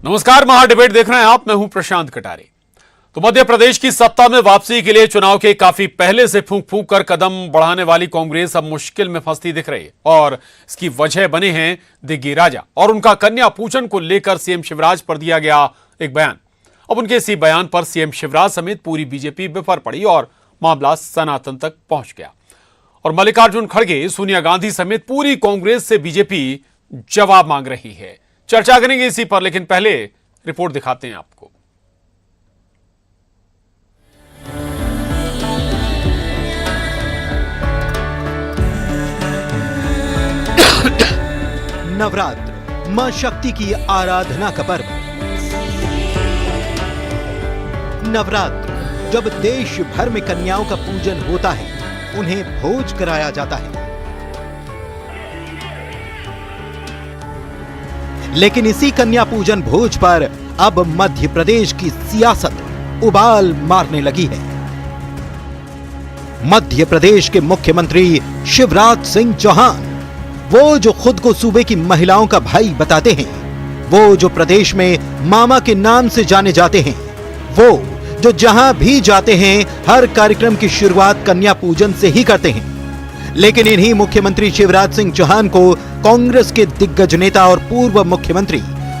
नमस्कार, महा डिबेट देख रहे हैं आप। मैं हूं प्रशांत कटारे। तो मध्य प्रदेश की सत्ता में वापसी के लिए चुनाव के काफी पहले से फूंक फूंक कर कदम बढ़ाने वाली कांग्रेस अब मुश्किल में फंसती दिख रही है और इसकी वजह बने हैं दिग्गी राजा और उनका कन्या पूजन को लेकर सीएम शिवराज पर दिया गया एक बयान। अब उनके इसी बयान पर सीएम शिवराज समेत पूरी बीजेपी बिफर पड़ी और मामला सनातन तक पहुंच गया और मल्लिकार्जुन खड़गे, सोनिया गांधी समेत पूरी कांग्रेस से बीजेपी जवाब मांग रही है। चर्चा करेंगे इसी पर, लेकिन पहले रिपोर्ट दिखाते हैं आपको। नवरात्र मां शक्ति की आराधना का पर्व। नवरात्र जब देश भर में कन्याओं का पूजन होता है, उन्हें भोज कराया जाता है। लेकिन इसी कन्या पूजन भोज पर अब मध्य प्रदेश की सियासत उबाल मारने लगी है। मध्य प्रदेश के मुख्यमंत्री शिवराज सिंह चौहान, वो जो खुद को सूबे की महिलाओं का भाई बताते हैं, वो जो प्रदेश में मामा के नाम से जाने जाते हैं, वो जो जहां भी जाते हैं हर कार्यक्रम की शुरुआत कन्या पूजन से ही करते हैं। लेकिन इन्हीं मुख्यमंत्री शिवराज सिंह चौहान को कांग्रेस के दिग्गज नेता और पूर्व मुख्यमंत्री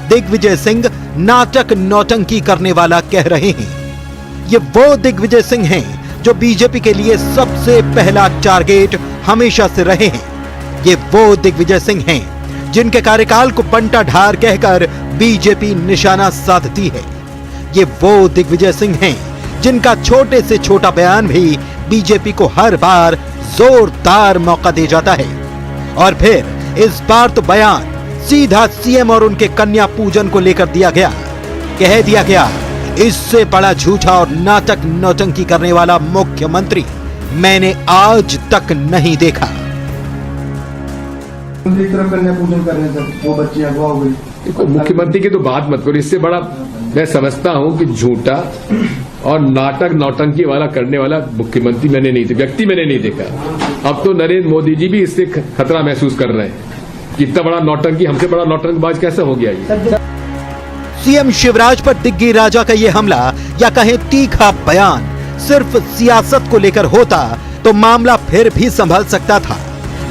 दिग्विजय सिंह नाटक नौटंकी करने वाला कह रहे हैं। ये वो दिग्विजय सिंह हैं जो बीजेपी के लिए सबसे पहला टारगेट हमेशा से रहे हैं। ये वो दिग्विजय सिंह हैं जिनके कार्यकाल को बंटा ढार कहकर बीजेपी निशाना साधती है। ये वो दिग्विजय सिंह हैं जिनका छोटे से छोटा बयान भी बीजेपी को हर बार जोरदार मौका दे जाता है। और फिर इस बार तो बयान सीधा सीएम और उनके कन्या पूजन को लेकर दिया गया। कह दिया गया, इससे बड़ा झूठा और नाटक नौटंकी करने वाला मुख्यमंत्री मैंने आज तक नहीं देखा। एक तरफ कन्या पूजन करने तक दो बच्ची अगवा हो गई। मुख्यमंत्री की तो बात मत करो, इससे बड़ा मैं समझता हूं कि झूठा और नाटक नौटंकी वाला करने वाला मुख्यमंत्री मैंने नहीं देखा, व्यक्ति मैंने नहीं देखा। अब तो नरेंद्र मोदी जी भी इससे खतरा महसूस कर रहे हैं कि इतना बड़ा नौटंकी, हमसे बड़ा नौटंकबाज कैसे हो गया ये। सीएम शिवराज पर दिग्गी राजा का यह हमला या कहें तीखा बयान सिर्फ सियासत को लेकर होता तो मामला फिर भी संभल सकता था,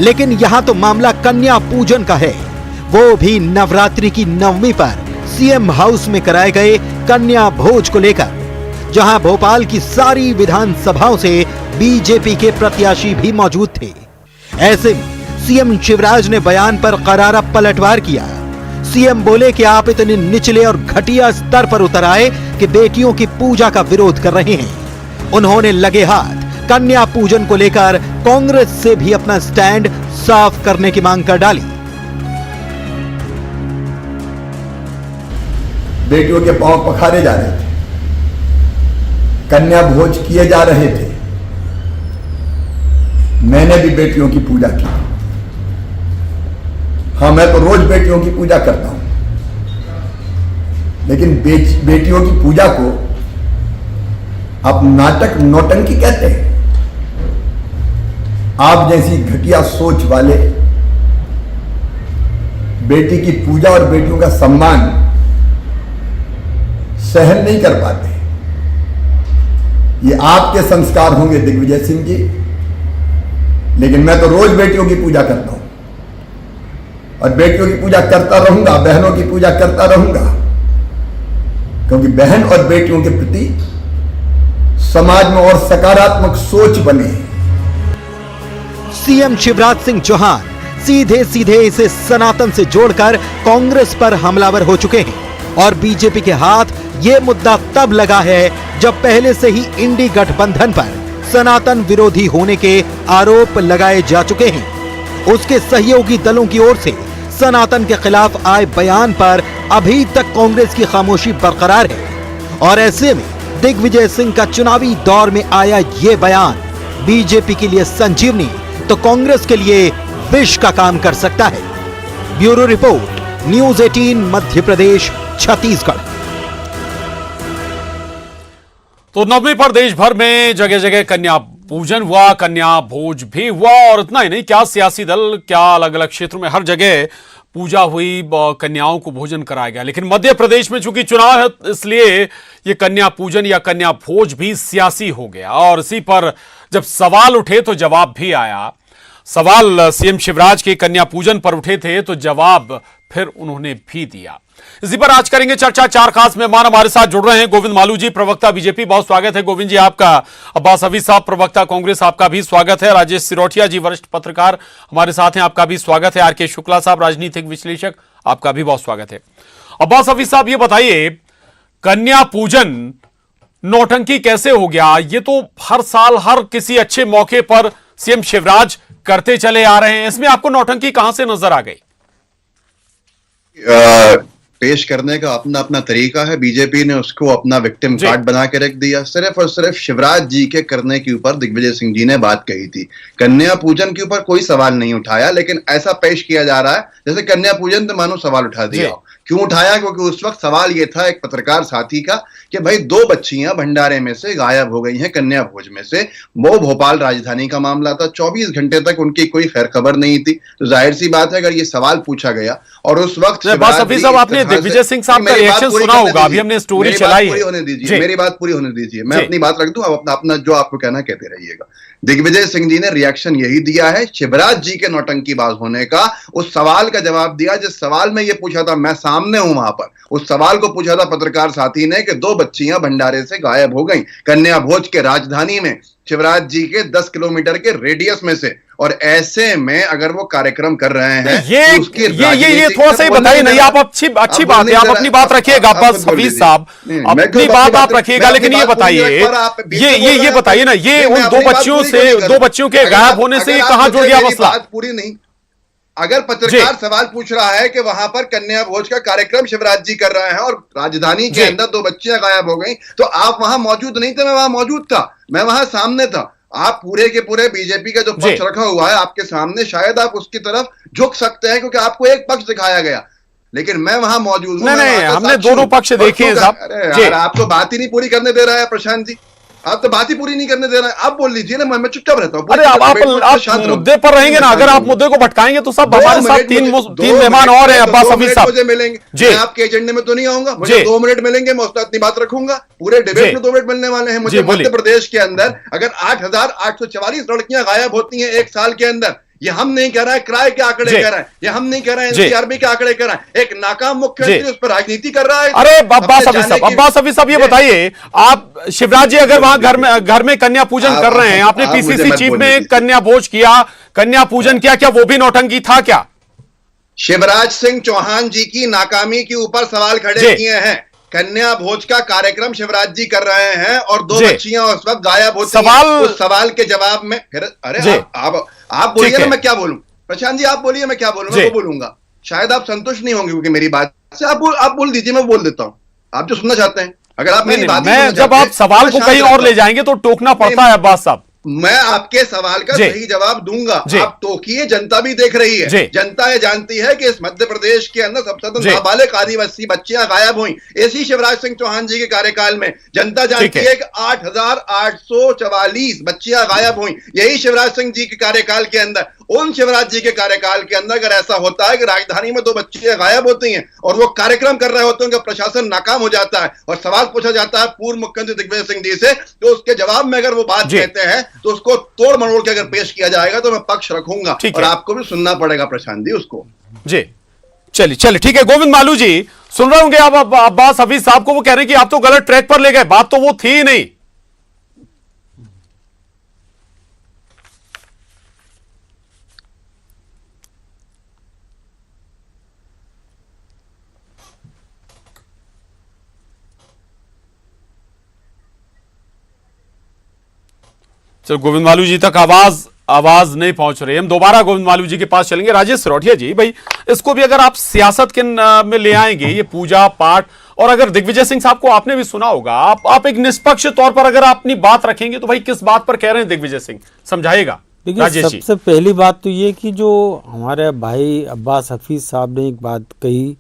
लेकिन यहां तो मामला कन्या पूजन का है, वो भी नवरात्रि की नवमी पर सीएम हाउस में कराए गए कन्या भोज को लेकर, जहां भोपाल की सारी विधानसभाओं से बीजेपी के प्रत्याशी भी मौजूद थे। ऐसे में सीएम शिवराज ने बयान पर करारा पलटवार किया। सीएम बोले कि आप इतने निचले और घटिया स्तर पर उतर आए कि बेटियों की पूजा का विरोध कर रहे हैं। उन्होंने लगे हाथ कन्या पूजन को लेकर कांग्रेस से भी अपना स्टैंड साफ करने की मांग कर डाली। बेटियों के पांव पखारे जा रहे थे, कन्या भोज किए जा रहे थे। मैंने भी बेटियों की पूजा की। हाँ, मैं तो रोज बेटियों की पूजा करता हूं, लेकिन बेटियों की पूजा को आप नाटक नौटंकी कहते हैं। आप जैसी घटिया सोच वाले बेटी की पूजा और बेटियों का सम्मान सहन नहीं कर पाते। ये आपके संस्कार होंगे दिग्विजय सिंह जी, लेकिन मैं तो रोज बेटियों की पूजा करता हूं और बेटियों की पूजा करता रहूंगा, बहनों की पूजा करता रहूंगा, क्योंकि बहन और बेटियों के प्रति समाज में और सकारात्मक सोच बने। सीएम शिवराज सिंह चौहान सीधे सीधे इसे सनातन से जोड़कर कांग्रेस पर हमलावर हो चुके हैं और बीजेपी के हाथ ये मुद्दा तब लगा है जब पहले से ही इंडी गठबंधन पर सनातन विरोधी होने के आरोप लगाए जा चुके हैं। उसके सहयोगी दलों की ओर से सनातन के खिलाफ आए बयान पर अभी तक कांग्रेस की खामोशी बरकरार है और ऐसे में दिग्विजय सिंह का चुनावी दौर में आया ये बयान बीजेपी के लिए संजीवनी तो कांग्रेस के लिए विष का काम कर सकता है। Bureau report, news 18 Madhya Pradesh Chhattisgarh. तो नवमी पर देश भर में जगह जगह कन्या पूजन हुआ, कन्या भोज भी हुआ और इतना ही नहीं, क्या सियासी दल, क्या अलग अलग क्षेत्रों में हर जगह पूजा हुई, कन्याओं को भोजन कराया गया। लेकिन मध्य प्रदेश में चूंकि चुनाव है, इसलिए ये कन्या पूजन या कन्या भोज भी सियासी हो गया। और इसी पर जब सवाल उठे तो जवाब भी आया। सवाल सीएम शिवराज के कन्या पूजन पर उठे थे तो जवाब फिर उन्होंने भी दिया। इसी पर आज करेंगे चर्चा। चार खास मेहमान हमारे साथ जुड़ रहे हैं। गोविंद मालू जी, प्रवक्ता बीजेपी, बहुत स्वागत है गोविंद जी आपका। अब्बास हफीज साहब, प्रवक्ता कांग्रेस, आपका भी स्वागत है। राजेश सिरोठिया जी, वरिष्ठ पत्रकार, हमारे साथ हैं, आपका भी स्वागत है। आर.के. शुक्ला साहब, राजनीतिक विश्लेषक, आपका भी बहुत स्वागत है। अब्बास हफीज साहब, ये बताइए, कन्या पूजन नौटंकी कैसे हो गया? ये तो हर साल हर किसी अच्छे मौके पर सीएम शिवराज करते चले आ रहे हैं, इसमें आपको नौटंकी कहां से नजर आ गई? पेश करने का अपना अपना तरीका है। बीजेपी ने उसको अपना विक्टिम कार्ड बना के रख दिया। सिर्फ और सिर्फ शिवराज जी के करने के ऊपर दिग्विजय सिंह जी ने बात कही थी। कन्या पूजन के ऊपर कोई सवाल नहीं उठाया, लेकिन ऐसा पेश किया जा रहा है जैसे कन्या पूजन तो मानो सवाल उठा दिया हो। क्यों उठाया? क्योंकि उस वक्त सवाल ये था एक पत्रकार साथी का कि भाई 2 बच्चियां भंडारे में से गायब हो गई हैं, कन्या भोज में से। वो भोपाल राजधानी का मामला था, 24 घंटे तक उनकी कोई खैर खबर नहीं थी। तो जाहिर सी बात है अगर ये सवाल पूछा गया और उस वक्त आपने दिग्विजय सिंह साहब का रिएक्शन सुना होगा, अभी हमने स्टोरी चलाई है। होने दीजिए, मेरी बात पूरी होने दीजिए, मैं अपनी बात रख दूं, आप अपना जो आपको कहना कहते रहिएगा। दिग्विजय सिंह जी ने रिएक्शन यही दिया है शिवराज जी के नौटंकीबाज होने का। उस सवाल का जवाब दिया जिस सवाल में ये पूछा था, मैं सामने हूं वहां पर, उस सवाल को पूछा था पत्रकार साथी ने कि 2 बच्चियां भंडारे से गायब हो गई कन्या भोज के राजधानी में, शिवराज जी के 10 किलोमीटर के रेडियस में से। और ऐसे में अगर वो कार्यक्रम कर रहे हैं ये थोड़ा सा ही बताइए। नहीं, आप अच्छी बात है, आप अपनी बात रखिएगा अब्बास हफीज साहब, अपनी बात आप रखिएगा, लेकिन ये बताइए, ये बताइए ना, ये उन 2 बच्चियों से, 2 बच्चियों के गायब होने से कहां जुड़ गया मसला? पूरी नहीं। अगर पत्रकार सवाल पूछ रहा है कि वहां पर कन्या भोज का कार्यक्रम शिवराज जी कर रहे हैं और राजधानी के अंदर 2 बच्चियां गायब हो गई, तो आप वहां मौजूद नहीं थे। मैं वहां मौजूद था, मैं वहां सामने था। आप पूरे के पूरे बीजेपी का जो पक्ष रखा हुआ है आपके सामने, शायद आप उसकी तरफ झुक सकते हैं क्योंकि आपको एक पक्ष दिखाया गया, लेकिन मैं वहां मौजूद हूं। नहीं, हमने दोनों पक्ष देखे हैं साहब। अरे आप तो बात ही नहीं पूरी करने दे रहा है प्रशांत जी, आप तो बात ही पूरी नहीं करने दे रहे हैं। आप बोल लीजिए ना, मैं चुपचाप रहता हूँ। अरे आप मुद्दे पर रहेंगे ना, अगर आप मुद्दे को भटकाएंगे तो सब हमारे साथ 3 मेहमान और हैं। अब्बास हफीज साहब मुझे मिलेंगे, मैं आपके एजेंडे में तो नहीं आऊंगा, मुझे 2 मिनट मिलेंगे, मैं उसमें अपनी बात रखूंगा। पूरे डिबेट में 2 मिनट मिलने वाले हैं मुझे। मध्य प्रदेश के अंदर अगर 8,844 लड़कियां गायब होती हैं 1 साल के अंदर, ये हम नहीं कह रहा है, क्राई के आंकड़े कह रहा है, ये हम नहीं कह रहे हैं, एनसीआरबी के आंकड़े कह रहा है। एक नाकाम मुख्यमंत्री उस पर राजनीति कर रहा है। अरे अब्बास हफीज साहब, ये बताइए, आप शिवराज जी अगर वहां घर में कन्या पूजन कर रहे हैं, आपने पीसीसी चीफ में कन्या भोज किया, कन्या पूजन किया, क्या वो भी नौटंकी था क्या? शिवराज सिंह चौहान जी की नाकामी के ऊपर सवाल खड़े किए हैं। कन्या भोज का कार्यक्रम शिवराज जी कर रहे हैं और 2 बच्चियां उस वक्त गायब होती हैं। उस सवाल के जवाब में फिर अरे आप बोलिए ना, मैं क्या बोलूं? प्रशांत जी आप बोलिए, मैं क्या बोलूं? मैं वो बोलूंगा, शायद आप संतुष्ट नहीं होंगे क्योंकि मेरी बात से। आप बोल दीजिए, मैं बोल देता हूं, आप जो सुनना चाहते हैं। अगर आप मेरी बात जब आप सवाल को कहीं और ले जाएंगे तो टोकना पड़ता है अब्बास साहब। मैं आपके सवाल का सही जवाब दूंगा, आप टोकिए, जनता भी देख रही है। जनता ये जानती है कि इस मध्य प्रदेश के अंदर सबसे नाबालिग आदिवासी बच्चियां गायब हुई इसी शिवराज सिंह चौहान जी के कार्यकाल में। जनता जानती है कि 8,844 बच्चियां गायब हुई यही शिवराज सिंह जी के कार्यकाल के अंदर। उन शिवराज जी के कार्यकाल के अंदर अगर ऐसा होता है कि राजधानी में 2 बच्चियां गायब होती हैं और वो कार्यक्रम कर रहे होते हैं, उनका प्रशासन नाकाम हो जाता है और सवाल पूछा जाता है पूर्व मुख्यमंत्री दिग्विजय सिंह जी से, तो उसके जवाब में अगर वो बात कहते हैं तो उसको तोड़ मरोड़ के अगर पेश किया जाएगा तो मैं पक्ष रखूंगा और आपको भी सुनना पड़ेगा प्रशांत जी उसको। जी चलिए ठीक है। गोविंद मालू जी, सुन रहे होंगे आप अब्बास हफीज साहब को, वो कह रहे हैं कि आप तो गलत ट्रैक पर ले गए, बात तो वो थी ही नहीं। चलो, गोविंद मालू जी तक आवाज नहीं पहुंच रही। हम दोबारा गोविंद मालू जी के पास चलेंगे। राजेश सिरोठिया जी, भाई इसको भी अगर आप सियासत के में ले आएंगे, ये पूजा पाठ, और अगर दिग्विजय सिंह साहब को आपने भी सुना होगा, आप एक निष्पक्ष तौर पर अगर अपनी बात रखेंगे तो भाई किस बात पर कह रहे हैं दिग्विजय सिंह, समझाइएगा। देखिए, सबसे पहली बात तो ये कि जो हमारे भाई अब्बास हफीज साहब ने एक बात कही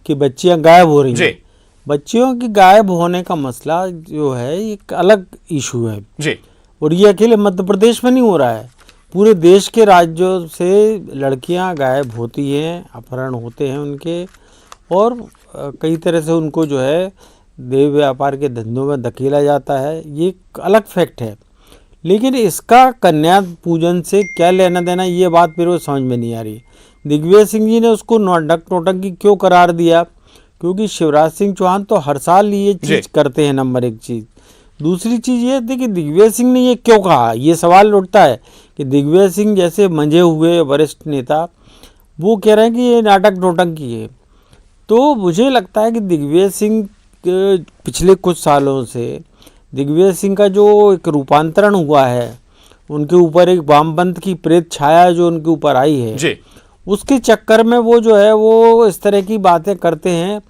कि बच्चियां गायब हो रही हैं, बच्चियों की गायब होने का मसला जो है एक अलग इशू है जी, और ये अकेले मध्य प्रदेश में नहीं हो रहा है, पूरे देश के राज्यों से लड़कियां गायब होती हैं, अपहरण होते हैं उनके, और कई तरह से उनको जो है देह व्यापार के धंधों में धकेला जाता है। ये एक अलग फैक्ट है, लेकिन इसका कन्या पूजन से क्या लेना देना, ये बात मेरे को समझ में नहीं आ रही। दिग्विजय सिंह जी ने उसको नौटंकी क्यों करार दिया? क्योंकि शिवराज सिंह चौहान तो हर साल ये चीज़ करते हैं, नंबर एक चीज़। दूसरी चीज़ ये थी कि दिग्विजय सिंह ने ये क्यों कहा, ये सवाल उठता है कि दिग्विजय सिंह जैसे मंझे हुए वरिष्ठ नेता वो कह रहे हैं कि ये नाटक नौटंकी है। तो मुझे लगता है कि दिग्विजय सिंह पिछले कुछ सालों से दिग्विजय सिंह का जो एक रूपांतरण हुआ है, उनके ऊपर एक वामपंथ की प्रेत छाया जो उनके ऊपर आई है जी, उसके चक्कर में वो जो है वो इस तरह की बातें करते हैं,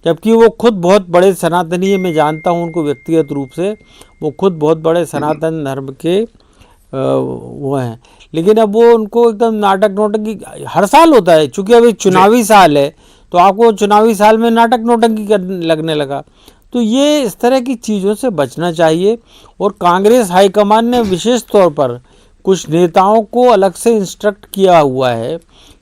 जबकि वो खुद बहुत बड़े सनातनी है। मैं जानता हूँ उनको व्यक्तिगत रूप से, वो खुद बहुत बड़े सनातन धर्म के वो हैं, लेकिन अब वो उनको एकदम नाटक नौटंकी हर साल होता है। चूँकि अभी चुनावी साल है तो आपको चुनावी साल में नाटक नौटंकी लगने लगा। तो ये इस तरह की चीज़ों से बचना चाहिए, और कांग्रेस हाईकमान ने विशेष तौर पर कुछ नेताओं को अलग से इंस्ट्रक्ट किया हुआ है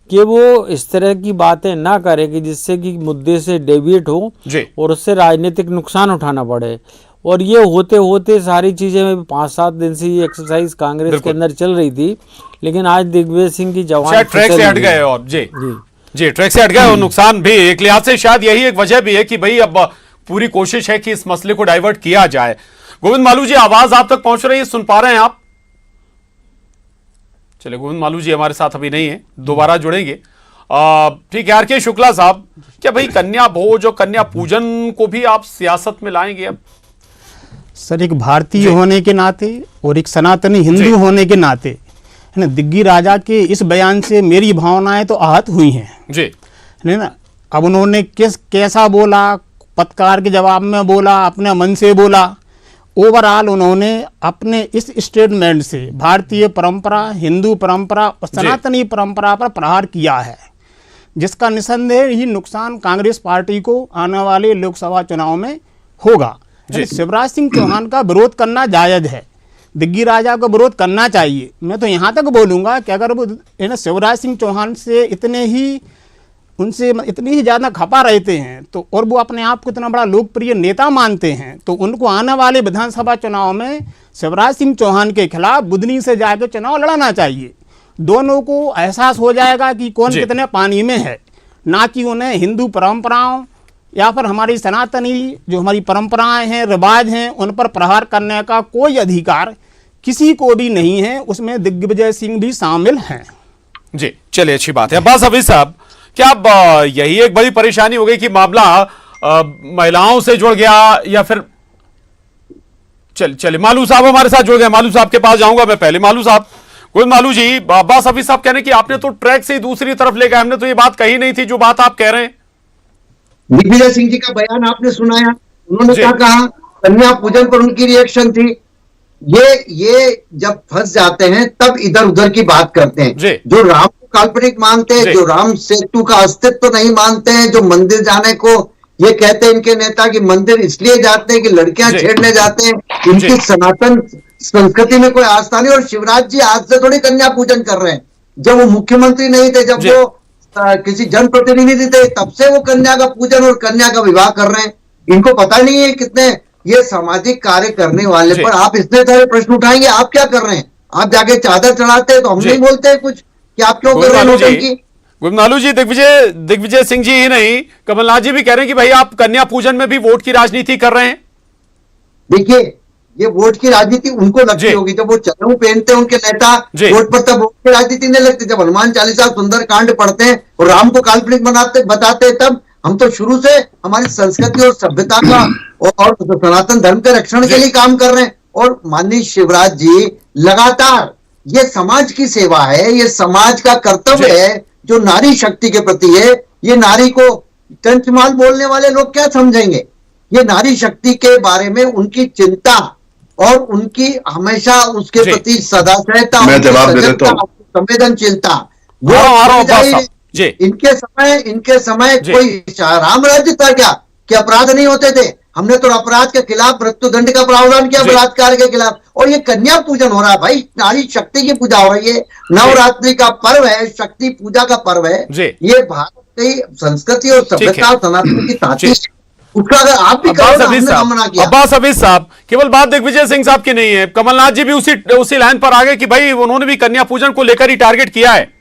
कि वो इस तरह की बातें ना करें कि जिससे कि मुद्दे से डेविएट हो और उससे राजनीतिक नुकसान उठाना पड़े। और ये होते होते सारी चीज़ें 5-7 दिन से ये एक्सरसाइज कांग्रेस के अंदर चल रही थी, लेकिन आज दिग्विजय सिंह की जवान ट्रैक से हट गए, और जी ट्रैक से हट गए, और नुकसान भी एक लिहाज से शायद यही एक वजह भी है कि भाई अब पूरी कोशिश है कि इस मसले को डाइवर्ट किया जाए। गोविंद मालू जी, आवाज आप तक पहुंच रही है, सुन पा रहे हैं आप? चलिए, गोविंद मालू जी हमारे साथ अभी नहीं है, दोबारा जुड़ेंगे। ठीक है, आर.के. शुक्ला साहब, क्या भाई कन्या भोज और कन्या पूजन को भी आप सियासत में लाएंगे अब? सर, एक भारतीय होने के नाते और एक सनातनी हिंदू होने के नाते, है ना, दिग्गी राजा के इस बयान से मेरी भावनाएं तो आहत हुई हैं जी, है ना। अब उन्होंने कैसा बोला, पत्रकार के जवाब में बोला, अपने मन से बोला, ओवरऑल उन्होंने अपने इस स्टेटमेंट से भारतीय परंपरा, हिंदू परंपरा और सनातनी परंपरा पर प्रहार किया है, जिसका निसंदेह ही नुकसान कांग्रेस पार्टी को आने वाले लोकसभा चुनाव में होगा। शिवराज सिंह चौहान का विरोध करना जायज है, दिग्गी राजा को विरोध करना चाहिए। मैं तो यहाँ तक बोलूँगा कि अगर वो शिवराज सिंह चौहान से उनसे इतनी ही ज़्यादा खपा रहते हैं तो, और वो अपने आप को इतना बड़ा लोकप्रिय नेता मानते हैं, तो उनको आने वाले विधानसभा चुनाव में शिवराज सिंह चौहान के खिलाफ बुधनी से जाकर चुनाव लड़ाना चाहिए। दोनों को एहसास हो जाएगा कि कौन कितने पानी में है, ना कि उन्हें हिंदू परंपराओं या फिर हमारी सनातनी जो हमारी परंपराएं हैं, रिवाज हैं, उन पर प्रहार करने का कोई अधिकार किसी को भी नहीं है। उसमें दिग्विजय सिंह भी शामिल हैं जी। चलिए, अच्छी बात है। अब्बास हफीज साहब, क्या अब यही एक बड़ी परेशानी हो गई कि मामला महिलाओं से जुड़ गया, या फिर चलिए मालू साहब हमारे साथ जुड़ गए, मालू साहब के पास जाऊंगा मैं पहले। मालू साहब, गोविंद मालू जी, अब्बास हफीज साहब कह रहे हैं कि आपने तो ट्रैक से ही दूसरी तरफ ले गए, हमने तो ये बात कही नहीं थी जो बात आप कह रहे हैं। दिग्विजय सिंह जी का बयान आपने सुनाया, उन्होंने क्या कहा, कन्या पूजन पर उनकी रिएक्शन थी। ये जब फंस जाते हैं तब इधर उधर की बात करते हैं। जो राम को काल्पनिक मानते हैं, जो राम सेतु का अस्तित्व नहीं मानते हैं, जो मंदिर जाने को ये कहते हैं इनके नेता कि मंदिर इसलिए जाते हैं कि लड़कियां छेड़ने जाते हैं, इनकी सनातन संस्कृति में कोई आस्था नहीं। और शिवराज जी आज से थोड़ी कन्या पूजन कर रहे हैं, जब वो मुख्यमंत्री नहीं थे, जब वो किसी जनप्रतिनिधि थे, तब से वो कन्या का पूजन और कन्या का विवाह कर रहे हैं। इनको पता नहीं है कितने ये सामाजिक कार्य करने वाले पर आप इतने सारे प्रश्न उठाएंगे। आप क्या कर रहे हैं? आप जाके चादर चढ़ाते हैं तो हम नहीं बोलते हैं कुछ कि आप क्यों कर रहे हैं? गोविंद मालू जी, दिग्विजय सिंह जी ही नहीं, कमलनाथ जी भी कह रहे हैं कि भाई आप कन्या पूजन में भी वोट की राजनीति कर रहे हैं। देखिए, ये वोट की राजनीति उनको लगती होगी, जब वो चरऊ पहनते हैं उनके नेता वोट पर, तब वोट की राजनीति नहीं लगती। जब हनुमान चालीसा सुंदर कांड पढ़ते हैं और राम को काल्पनिक बताते हैं, तब हम तो शुरू से हमारी संस्कृति और सभ्यता का और सनातन धर्म के रक्षण के लिए काम कर रहे हैं। और माननीय शिवराज जी लगातार, ये समाज की सेवा है, ये समाज का कर्तव्य है जो नारी शक्ति के प्रति है। ये नारी को टंचमाल बोलने वाले लोग क्या समझेंगे? ये नारी शक्ति के बारे में उनकी चिंता और उनकी हमेशा उसके प्रति सदाशयता, संवेदनशीलता, इनके समय कोई राम राज्य था क्या कि अपराध नहीं होते थे? हमने तो अपराध के खिलाफ मृत्युदंड का प्रावधान किया बलात्कार के खिलाफ, और ये कन्या पूजन हो रहा है भाई, नारी शक्ति की पूजा हो रही है, नवरात्रि का पर्व है, शक्ति पूजा का पर्व है, ये भारत की संस्कृति और सभ्यता और सनातन की ताकत है, उसका अगर आप भी अब्बास हफीज साहब, केवल बात दिग्विजय सिंह साहब की नहीं है, कमलनाथ जी भी उसी लाइन पर आ गए कि भाई उन्होंने भी कन्या पूजन को लेकर ही टारगेट किया है।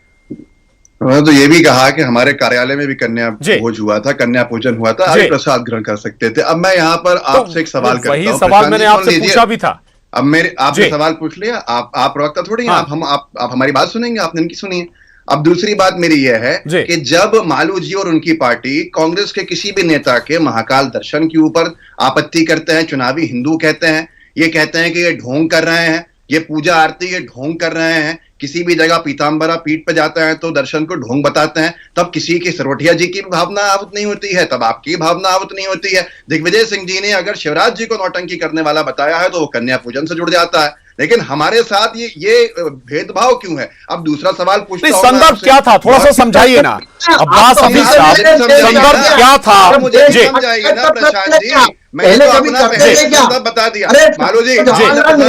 उन्होंने तो ये भी कहा कि हमारे कार्यालय में भी कन्या भोज हुआ था, कन्या पूजन हुआ था, आप प्रसाद ग्रहण कर सकते थे। अब मैं यहाँ पर आपसे एक सवाल करता हूँ, वही सवाल मैंने आपसे पूछा भी था। अब आपने सवाल पूछ लिया, आप प्रवक्ता थोड़ी हैं, आप हमारी बात सुनेंगे, आपने इनकी सुनिए। अब दूसरी बात मेरी यह है कि जब मालू जी और उनकी पार्टी कांग्रेस के किसी भी नेता के महाकाल दर्शन के ऊपर आपत्ति करते हैं, चुनावी हिंदू कहते हैं, ये कहते हैं कि ये ढोंग कर रहे हैं, ये पूजा आरती ये ढोंग कर रहे हैं, किसी भी जगह पीताम्बरा पीठ पे जाता है तो दर्शन को ढोंग बताते हैं, तब किसी की सरवटिया जी की भावना आहत नहीं होती है, तब आपकी भावना आहत नहीं होती है। दिग्विजय सिंह जी ने अगर शिवराज जी को नौटंकी करने वाला बताया है तो वो कन्या पूजन से जुड़ जाता है, लेकिन हमारे साथ ये भेदभाव क्यों है? अब दूसरा सवाल पूछता हूं, संदर्भ क्या था, थोड़ा सा समझाइए ना अब्बास हफीज साहब, संदर्भ क्या था? मुझे समझाइए ना प्रशांत जी, मैंने तो अपना पहले संदर्भ बता दिया। मालू जी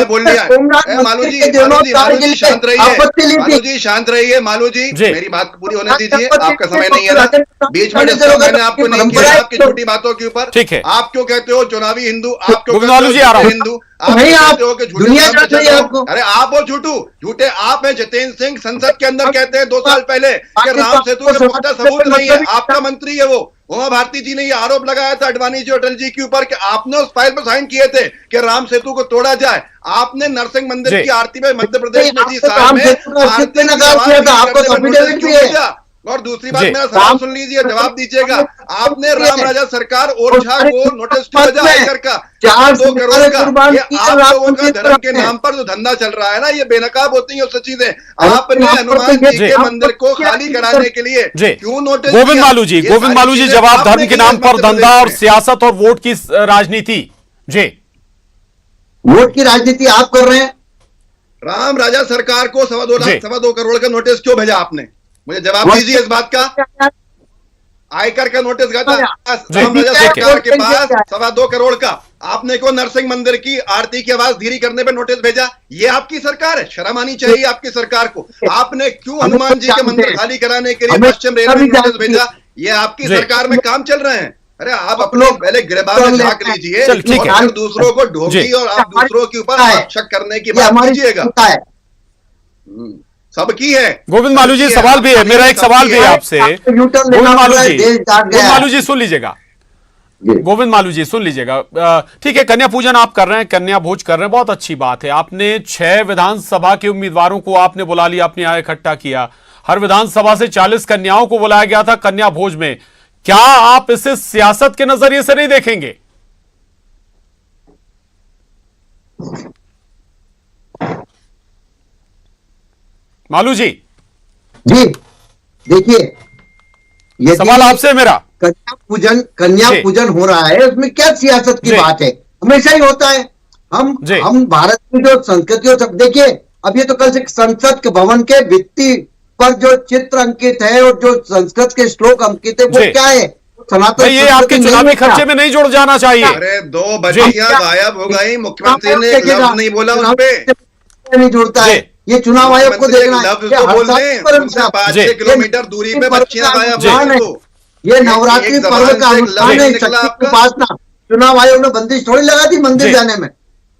बोल लिया, मालू जी शांत रहिए, मालू जी शांत रहिए, मालू जी मेरी बात पूरी होने दीजिए, आपका समय नहीं है ना, बीच में डिस्टर्ब मैंने आपको नहीं किया आपकी छोटी बातों के ऊपर। ठीक है, आप क्यों कहते हो चुनावी हिंदू, आप क्यों कहते हो हिंदू, आप कहते हो कि झूठे, अरे आप वो झूठे आप हैं। जितेंद्र सिंह संसद के अंदर कहते हैं 2 साल पहले कि राम सेतु के पुख्ता सबूत नहीं है, आपका मंत्री है वो, उमा भारती जी ने ये आरोप लगाया था अडवाणी जी अटल जी के ऊपर कि आपने उस फाइल पर साइन किए थे कि राम सेतु को तोड़ा जाए। आपने नरसिंह मंदिर की आरती में मध्य प्रदेश में जी साहब में और दूसरी बात मेरा सवाल सुन लीजिए, जवाब दीजिएगा। आपने राम राजा सरकार ओरछा को नोटिस क्यों भेजा आयकर का 2 करोड़ का? ये आप लोगों का धर्म के नाम पर जो धंधा चल रहा है ना, ये बेनकाब होती है उससे चीजें। आपने हनुमान जी के मंदिर को खाली कराने के लिए क्यों नोटिस? गोविंद मालू जी जवाब, धर्म के नाम पर धंधा और सियासत और वोट की राजनीति। जी, वोट की राजनीति आप कर रहे हैं। राम राजा सरकार को 2.25 करोड़ का नोटिस क्यों भेजा आपने? मुझे जवाब दीजिए इस बात का। आयकर का नोटिस गया था राम राजा सरकार के पास 2.25 करोड़ का, आपने को नरसिंह मंदिर की आरती की आवाज धीरे करने पे नोटिस भेजा। ये आपकी सरकार है, शर्म आनी चाहिए आपकी सरकार को। आपने क्यों हनुमान जी के मंदिर खाली कराने के लिए पश्चिम रेलवे में नोटिस भेजा? ये आपकी सरकार में काम चल रहे हैं। अरे आप अपने पहले गिरबान में झांक लीजिए और दूसरों को ढोंगी और आप दूसरों के ऊपर शक करने की बात कीजिएगा, सबकी है। गोविंद मालू जी सवाल भी है, मेरा एक सवाल भी है आपसे। गोविंद मालू जी सुन लीजिएगा, गोविंद मालू जी सुन लीजिएगा। ठीक है, कन्या पूजन आप कर रहे हैं, कन्या भोज कर रहे हैं, बहुत अच्छी बात है। आपने 6 विधानसभा के उम्मीदवारों को आपने बुला लिया, अपने यहाँ इकट्ठा किया, हर विधानसभा से 40 कन्याओं को बुलाया गया था कन्या भोज में। क्या आप इसे सियासत के नजरिए से नहीं देखेंगे? मालू जी देखिए, ये सवाल आपसे मेरा। कन्या पूजन हो रहा है, उसमें क्या सियासत की बात है? हमेशा ही होता है। हम भारत की जो संस्कृति हो, सब देखिए, अब ये तो कल से संसद के भवन के भित्ति पर जो चित्र अंकित है और जो संस्कृत के श्लोक अंकित है, वो क्या है? सनातन। ये आपके चुनावी खर्चे में नहीं जुड़ जाना चाहिए। अरे 2 बच्चियां गायब हो गई, मुख्यमंत्री ने लफ्ज नहीं बोला उस पे, नहीं जुड़ता है। ये चुनाव आयोग को देखना है, 5-6 किलोमीटर दूरी पे बच्चियां गायब हो। ये नवरात्रि पर्व का अनुष्ठान है, शक्ति की उपासना। चुनाव आयोग ने बंदिश थोड़ी लगा दी मंदिर जाने में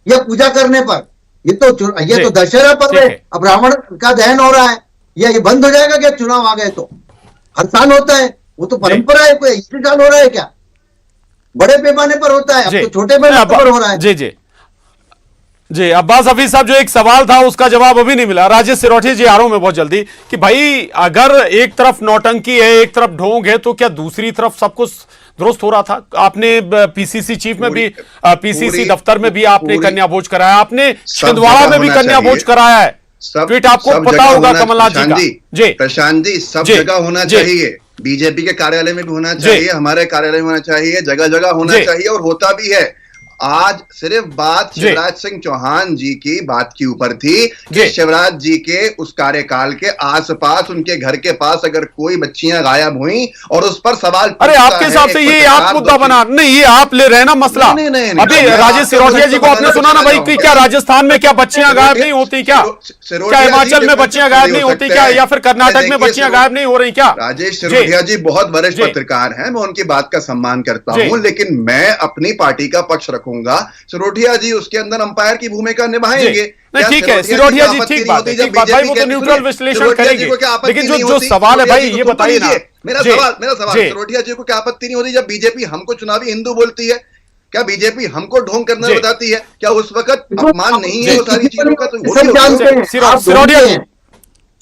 या पूजा करने पर। ये तो दशहरा पर्व है, अब रावण का दहन हो रहा है, ये बंद हो जाएगा क्या चुनाव आ गए तो? हर साल होता है, वो तो परंपरा है, कोई इसी साल हो रहा है क्या? बड़े पैमाने पर होता है, अब तो छोटे पैमाने पर हो रहा है। जी जी, अब्बास हफीज साहब, जो एक सवाल था उसका जवाब अभी नहीं मिला। राजेश सिरोठी जी आ रहा हूं मैं बहुत जल्दी कि भाई अगर एक तरफ नौटंकी है, एक तरफ ढोंग है, तो क्या दूसरी तरफ सब कुछ दुरुस्त हो रहा था? आपने पीसीसी चीफ में भी, पीसीसी दफ्तर में भी आपने कन्या भोज कराया, आपने छिंदवाड़ा में भी कन्या भोज कराया है। ट्वीट आपको पता होगा कमलनाथ जी का। जी प्रशांत जी, सब जगह होना चाहिए, बीजेपी के कार्यालय में भी होना चाहिए, हमारे कार्यालय में होना चाहिए, जगह जगह होना चाहिए और होता भी है। आज सिर्फ बात शिवराज सिंह चौहान जी की बात के ऊपर थी कि शिवराज जी के उस कार्यकाल के आसपास उनके घर के पास अगर कोई बच्चियां गायब हुई और उस पर सवाल, अरे आपके हिसाब से ये आप मुद्दा बना नहीं, ये आप ले रहे हैं ना मसला। अभी राजेश सिरोठिया जी को आपने सुना ना भाई कि क्या राजस्थान में क्या बच्चियां गायब नहीं होती, क्या हिमाचल में बच्चियां गायब नहीं होती क्या, या फिर कर्नाटक में बच्चियां गायब नहीं हो रही क्या? राजेश सिरोठिया जी बहुत वरिष्ठ पत्रकार हैं, मैं उनकी बात का सम्मान करता हूं, लेकिन मैं अपनी पार्टी का पक्ष रखूंगा। सिरोठिया जी उसके अंदर अंपायर की भूमिका निभाएंगे। ठीक है सिरोठिया जी, ठीक बात है, ठीक बात भाई, वो तो न्यूट्रल विश्लेषण करेंगे, लेकिन जो सवाल है भाई ये बताइए ना। मेरा सवाल सिरोठिया जी को क्या आपत्ति नहीं होती जब बीजेपी हमको चुनावी हिंदू बोलती है? क्या बीजेपी हमको ढोंग करना बताती है? क्या उस वक्त अपमान नहीं है वो सारी चीजों का? तो सिरोठिया जी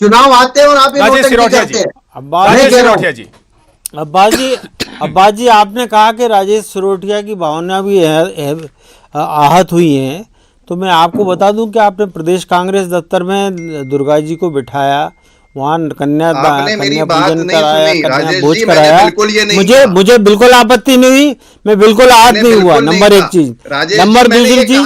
चुनाव आते हैं और आप सिरोठिया जी अब्बास जी आपने कहा कि राजेश सिरोठिया की भावना भी आहत हुई हैं, तो मैं आपको बता दूं कि आपने प्रदेश कांग्रेस दफ्तर में दुर्गा जी को बिठाया, वहाँ कन्या पूजन कराया, कन्या भोज कराया। मुझे बिल्कुल आपत्ति नहीं हुई, मैं बिल्कुल आहत नहीं हुआ। नंबर एक चीज, नंबर दूसरी चीज,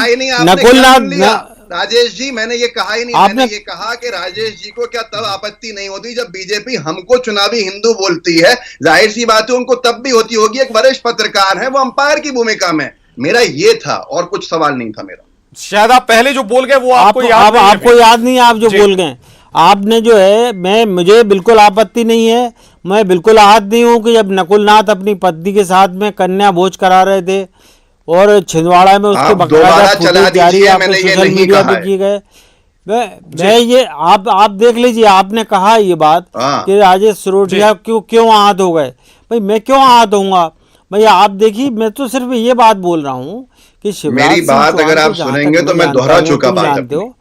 नकुलनाथ राजेश जी मैंने ये कहा ही नहीं, मैंने ये कहा कि राजेश जी को क्या तब आपत्ति नहीं होती जब बीजेपी हमको चुनावी हिंदू बोलती है? जाहिर सी बात है उनको तब भी होती होगी, एक वरिष्ठ पत्रकार है, वो अंपायर की भूमिका में। मेरा ये था और कुछ सवाल नहीं था मेरा। शायद आप पहले जो बोल गए वो आपको याद नहीं, आप जो बोल गए आपने जो है, मुझे बिल्कुल आपत्ति नहीं है, मैं बिल्कुल आहत नहीं हूँ कि जब नकुलनाथ अपनी पत्नी के साथ में कन्या भोज करा रहे थे और छिंदवाड़ा में उसके बकायदा फुटेज जारी आपने सोशल मीडिया पे किए गए। मैं ये आप देख लीजिए, आपने कहा ये बात कि राजेश सिरोठिया क्यों आहत हो गए। भाई मैं क्यों आहत होऊंगा भाई? आप देखिए, मैं तो सिर्फ ये बात बोल रहा हूँ कि मेरी बात अगर आप सुनेंगे तो मैं दोहरा चुका बात जानते हो,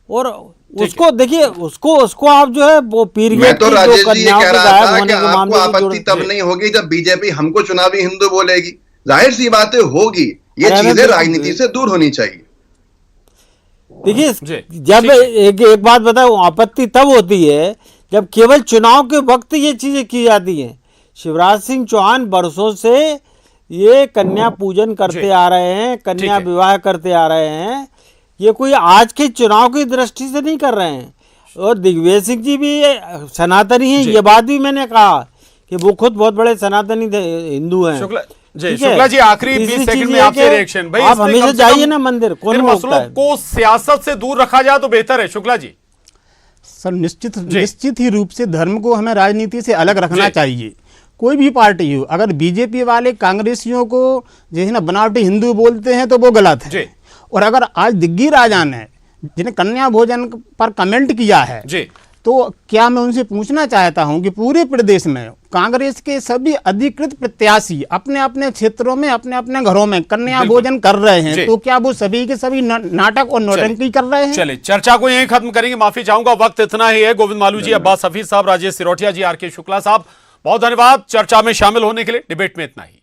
और उसको देखिए, उसको आप जो है वो पीरियड तो राजेश जी ये कह रहा था कि आपको आपत्ति तब नहीं होगी जब बीजेपी हमको चुनावी हिंदू बोलेगी। जाहिर सी बातें होगी, ये चीजें राजनीति से दूर होनी चाहिए। देखिए, जब एक बात बताओ, आपत्ति तब होती है जब केवल चुनाव के वक्त ये चीजें की जाती हैं। शिवराज सिंह चौहान बरसों से ये कन्या पूजन करते आ रहे हैं, कन्या विवाह करते आ रहे हैं, ये कोई आज के चुनाव की दृष्टि से नहीं कर रहे हैं। और दिग्विजय सिंह जी भी सनातनी हैं, ये बात भी मैंने कहा कि वो खुद बहुत बड़े सनातनी हिंदू हैं। शुक्ला जी आखिरी 20 सेकंड में आपसे रिएक्शन। भाई आप हमेशा जाइए ना मंदिर, कौन मसलों को सियासत से दूर रखा जाए तो बेहतर है। शुक्ला जी सर, निश्चित ही रूप से धर्म को हमें राजनीति से अलग रखना चाहिए। कोई भी पार्टी हो, अगर बीजेपी वाले कांग्रेसियों को जो है ना बनावटी हिंदू बोलते हैं तो वो गलत है। और अगर आज दिग्गी राजा ने जिन्हें कन्या भोजन पर कमेंट किया है तो क्या मैं उनसे पूछना चाहता हूं कि पूरे प्रदेश में कांग्रेस के सभी अधिकृत प्रत्याशी अपने अपने क्षेत्रों में अपने अपने घरों में कन्या भोजन कर रहे हैं, तो क्या वो सभी के सभी नाटक और नौटंकी कर रहे हैं? चलिए चर्चा को यहीं खत्म करेंगे, माफी चाहूंगा, वक्त इतना ही है। गोविंद मालू जी, अब्बास हफीज साहब, राजेश सिरोठिया जी, आर के शुक्ला साहब, बहुत धन्यवाद चर्चा में शामिल होने के लिए। डिबेट में इतना ही।